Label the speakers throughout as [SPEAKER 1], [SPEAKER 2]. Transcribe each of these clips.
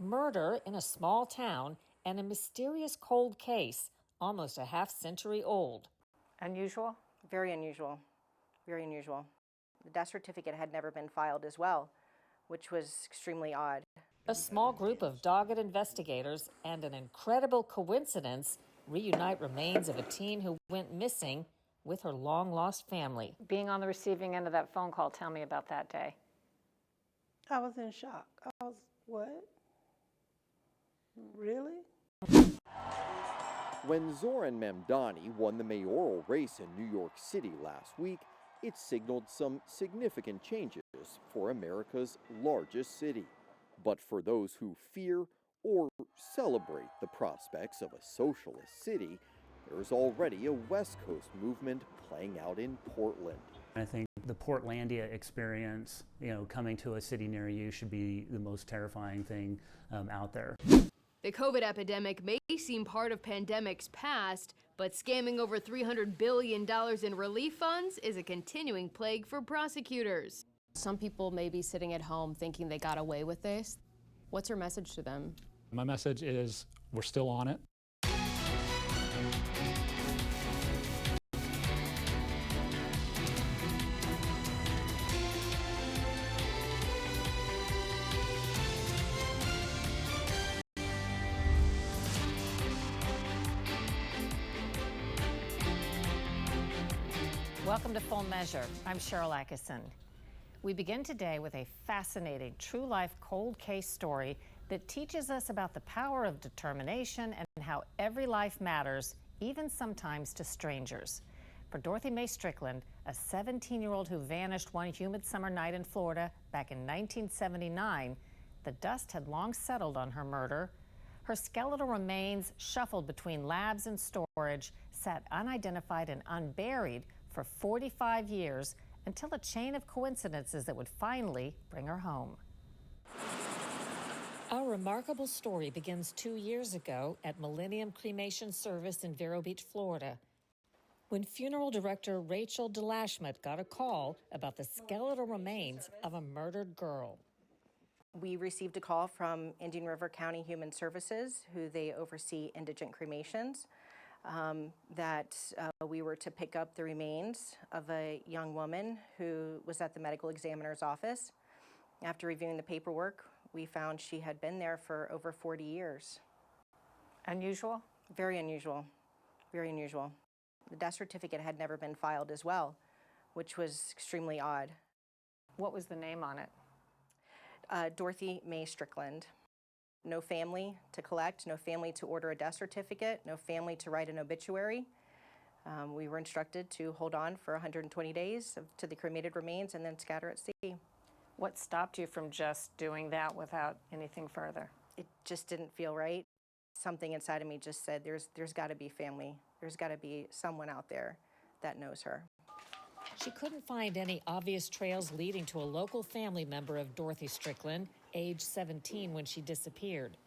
[SPEAKER 1] Murder in a small town and a mysterious cold case, almost a half-century old.
[SPEAKER 2] Unusual?
[SPEAKER 3] Very unusual. Very unusual. The death certificate had never been filed as well, which was extremely odd.
[SPEAKER 1] A small group of dogged investigators and an incredible coincidence reunite remains of a teen who went missing with her long-lost family.
[SPEAKER 2] Being on the receiving end of that phone call, tell me about that day.
[SPEAKER 4] I was in shock. I was, what? Really?
[SPEAKER 5] When Zoran Mamdani won the mayoral race in New York City last week, it signaled some significant changes for America's largest city. But for those who fear or celebrate the prospects of a socialist city, there's already a West Coast movement playing out in Portland.
[SPEAKER 6] I think the Portlandia experience, coming to a city near you should be the most terrifying thing out there.
[SPEAKER 7] The COVID epidemic may seem part of pandemics past, but scamming over $300 billion in relief funds is a continuing plague for prosecutors.
[SPEAKER 8] Some people may be sitting at home thinking they got away with this. What's your message to them?
[SPEAKER 9] My message is we're still on it.
[SPEAKER 1] Welcome to Full Measure. I'm Sharyl Attkisson. We begin today with a fascinating true-life cold case story that teaches us about the power of determination and how every life matters, even sometimes to strangers. For Dorothy May Strickland, a 17-year-old who vanished one humid summer night in Florida back in 1979, the dust had long settled on her murder. Her skeletal remains, shuffled between labs and storage, sat unidentified and unburied for 45 years until a chain of coincidences that would finally bring her home. Our remarkable story begins 2 years ago at Millennium Cremation Service in Vero Beach, Florida, when funeral director Rachel DeLashmutt got a call about the skeletal remains of a murdered girl.
[SPEAKER 3] We received a call from Indian River County Human Services, who they oversee indigent cremations, that we were to pick up the remains of a young woman who was at the medical examiner's office. After reviewing the paperwork, we found she had been there for over 40 years.
[SPEAKER 2] Unusual?
[SPEAKER 3] Very unusual. Very unusual. The death certificate had never been filed as well, which was extremely odd.
[SPEAKER 2] What was the name on it?
[SPEAKER 3] Dorothy May Strickland. No family to collect, no family to order a death certificate, no family to write an obituary. We were instructed to hold on for 120 days to the cremated remains and then scatter at sea.
[SPEAKER 2] What stopped you from just doing that without anything further?
[SPEAKER 3] It just didn't feel right. Something inside of me just said, there's got to be family. There's got to be someone out there that knows her.
[SPEAKER 1] She couldn't find any obvious trails leading to a local family member of Dorothy Strickland, age 17 when she disappeared.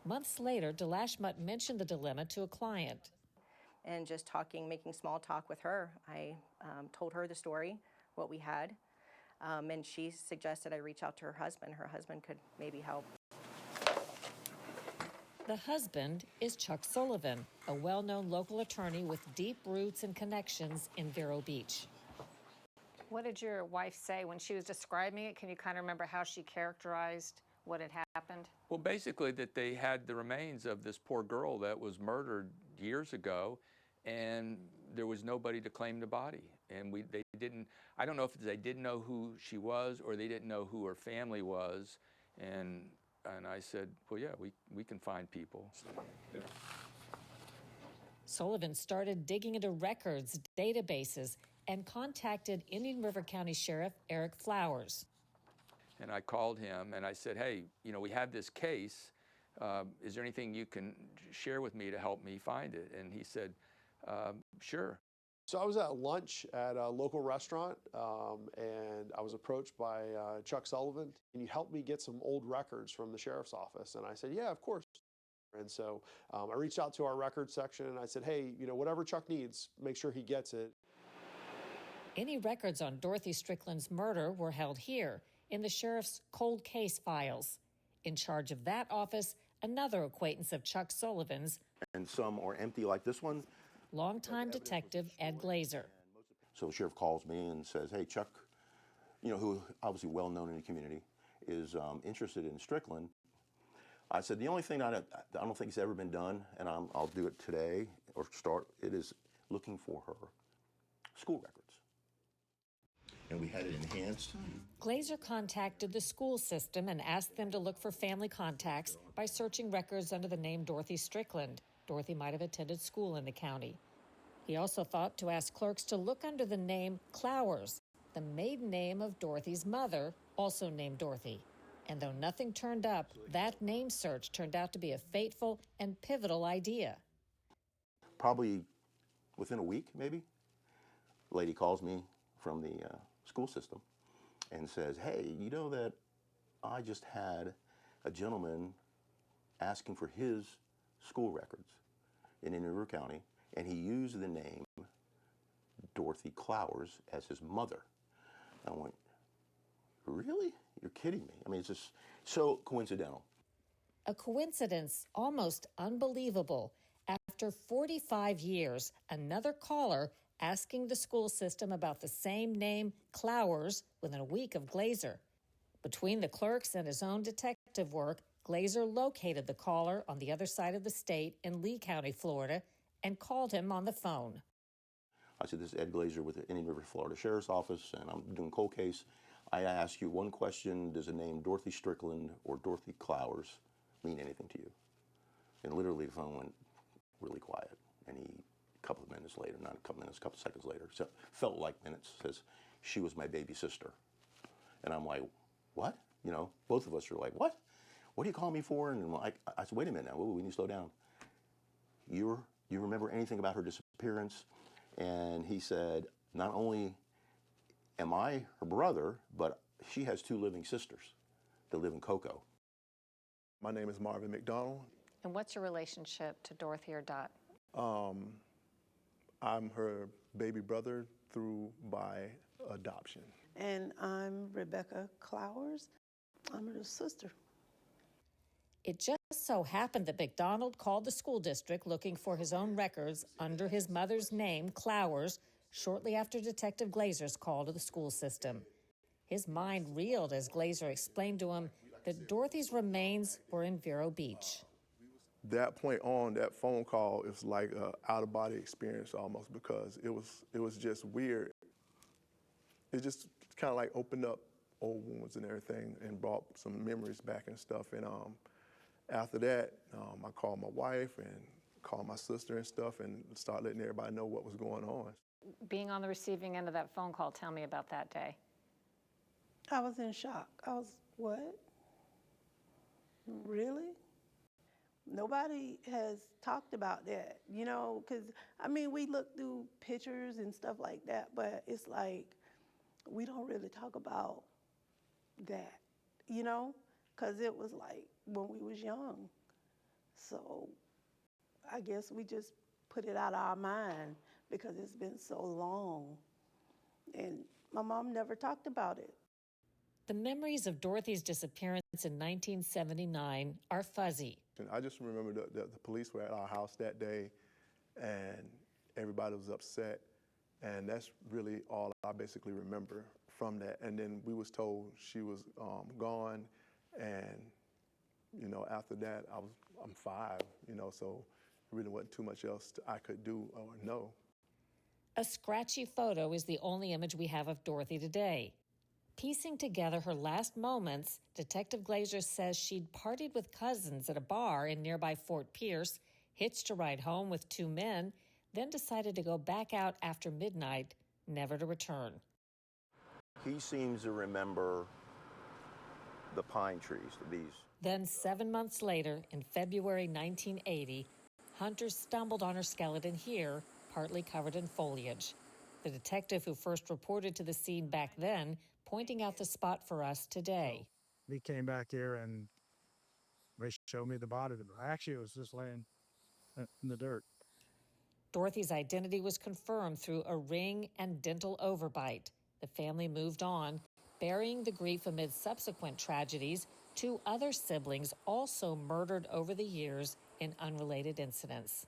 [SPEAKER 1] Months later, DeLashmutt mentioned the dilemma to a client.
[SPEAKER 3] And just talking, making small talk with her, I told her the story, what we had, and she suggested I reach out to her husband. Her husband could maybe help.
[SPEAKER 1] The husband is Chuck Sullivan, a well-known local attorney with deep roots and connections in Vero Beach.
[SPEAKER 2] What did your wife say when she was describing it? Can you kind of remember how she characterized what had happened?
[SPEAKER 10] Well, basically that they had the remains of this poor girl that was murdered years ago, and there was nobody to claim the body. And they didn't, I don't know if they didn't know who she was or they didn't know who her family was. And I said, well, yeah, we can find people. Yeah.
[SPEAKER 1] Sullivan started digging into records, databases, and contacted Indian River County Sheriff Eric Flowers.
[SPEAKER 10] And I called him and I said, hey, we have this case. Is there anything you can share with me to help me find it? And he said, sure.
[SPEAKER 11] So I was at lunch at a local restaurant and I was approached by Chuck Sullivan. Can you help me get some old records from the sheriff's office? And I said, yeah, of course. And so I reached out to our records section and I said, hey, whatever Chuck needs, make sure he gets it.
[SPEAKER 1] Any records on Dorothy Strickland's murder were held here in the sheriff's cold case files. In charge of that office, another acquaintance of Chuck Sullivan's,
[SPEAKER 12] and some are empty like this one.
[SPEAKER 1] longtime detective Ed Glazer.
[SPEAKER 12] So the sheriff calls me and says, hey, Chuck, who obviously well known in the community, is interested in Strickland. I said, the only thing I don't think it's ever been done, and I'll do it today or start, it is looking for her school records. And we had it enhanced.
[SPEAKER 1] Glazer contacted the school system and asked them to look for family contacts by searching records under the name Dorothy Strickland. Dorothy might have attended school in the county. He also thought to ask clerks to look under the name Clowers, the maiden name of Dorothy's mother, also named Dorothy. And though nothing turned up, that name search turned out to be a fateful and pivotal idea.
[SPEAKER 12] Probably within a week, maybe, a lady calls me from the school system and says, hey, you know that I just had a gentleman asking for his school records in Indian River County, and he used the name Dorothy Clowers as his mother. I went, really? You're kidding me. I mean, it's just so coincidental.
[SPEAKER 1] A coincidence almost unbelievable. After 45 years, another caller asking the school system about the same name, Clowers, within a week of Glazer. Between the clerks and his own detective work, Glazer located the caller on the other side of the state in Lee County, Florida, and called him on the phone.
[SPEAKER 12] I said, this is Ed Glazer with the Indian River, Florida Sheriff's Office, and I'm doing cold case. I ask you one question, does the name Dorothy Strickland or Dorothy Clowers mean anything to you? And literally the phone went really quiet, and he, a couple of minutes later, not a couple minutes, a couple seconds later, so felt like minutes, says, she was my baby sister. And I'm like, what? Both of us are like, what? What do you call me for? And I said, wait a minute now, we need to slow down. You remember anything about her disappearance? And he said, not only am I her brother, but she has 2 living sisters that live in Cocoa.
[SPEAKER 13] My name is Marvin McDonald.
[SPEAKER 2] And what's your relationship to Dorothy or Dot?
[SPEAKER 13] I'm her baby brother by adoption.
[SPEAKER 4] And I'm Rebecca Clowers. I'm her sister.
[SPEAKER 1] It just so happened that McDonald called the school district looking for his own records under his mother's name, Clowers, shortly after Detective Glazer's call to the school system. His mind reeled as Glazer explained to him that Dorothy's remains were in Vero Beach.
[SPEAKER 13] That point on, that phone call, it was like an out-of-body experience almost, because it was just weird. It just kind of like opened up old wounds and everything and brought some memories back and stuff. And after that, I called my wife and called my sister and stuff and started letting everybody know what was going on.
[SPEAKER 2] Being on the receiving end of that phone call, tell me about that day.
[SPEAKER 4] I was in shock. I was, what? Really? Nobody has talked about that, because, we look through pictures and stuff like that, but it's like, we don't really talk about that, because it was like when we was young. So I guess we just put it out of our mind because it's been so long. And my mom never talked about it.
[SPEAKER 1] The memories of Dorothy's disappearance in 1979 are fuzzy.
[SPEAKER 13] And I just remember the police were at our house that day, and everybody was upset. And that's really all I basically remember from that. And then we was told she was gone, and after that I'm 5, so really wasn't too much else I could do or know.
[SPEAKER 1] A scratchy photo is the only image we have of Dorothy today. Piecing together her last moments, Detective Glazer says she'd partied with cousins at a bar in nearby Fort Pierce, hitched a ride home with 2 men, then decided to go back out after midnight, never to return.
[SPEAKER 12] He seems to remember the pine trees, these.
[SPEAKER 1] Then 7 months later, in February 1980, hunters stumbled on her skeleton here, partly covered in foliage. The detective who first reported to the scene back then pointing out the spot for us today.
[SPEAKER 14] He came back here and they showed me the body. Actually, it was just laying in the dirt.
[SPEAKER 1] Dorothy's identity was confirmed through a ring and dental overbite. The family moved on, burying the grief amid subsequent tragedies, 2 other siblings also murdered over the years in unrelated incidents.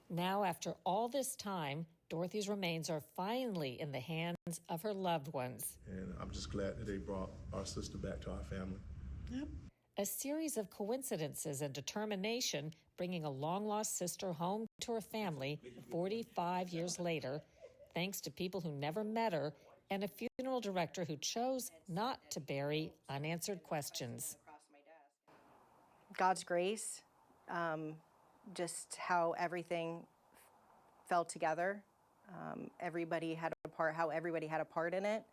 [SPEAKER 1] Now, after all this time, Dorothy's remains are finally in the hands of her loved ones.
[SPEAKER 13] And I'm just glad that they brought our sister back to our family.
[SPEAKER 4] Yep.
[SPEAKER 1] A series of coincidences and determination bringing a long-lost sister home to her family 45 years later, thanks to people who never met her and a funeral director who chose not to bury unanswered questions.
[SPEAKER 3] God's grace, just how everything fell together. Everybody had a part, how everybody had a part in it,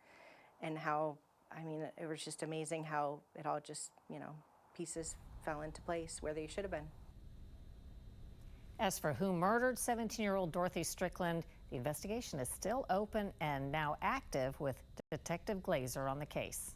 [SPEAKER 3] and how, I mean, it was just amazing how it all just, pieces fell into place where they should have been.
[SPEAKER 1] As for who murdered 17-year-old Dorothy Strickland, the investigation is still open and now active with Detective Glazer on the case.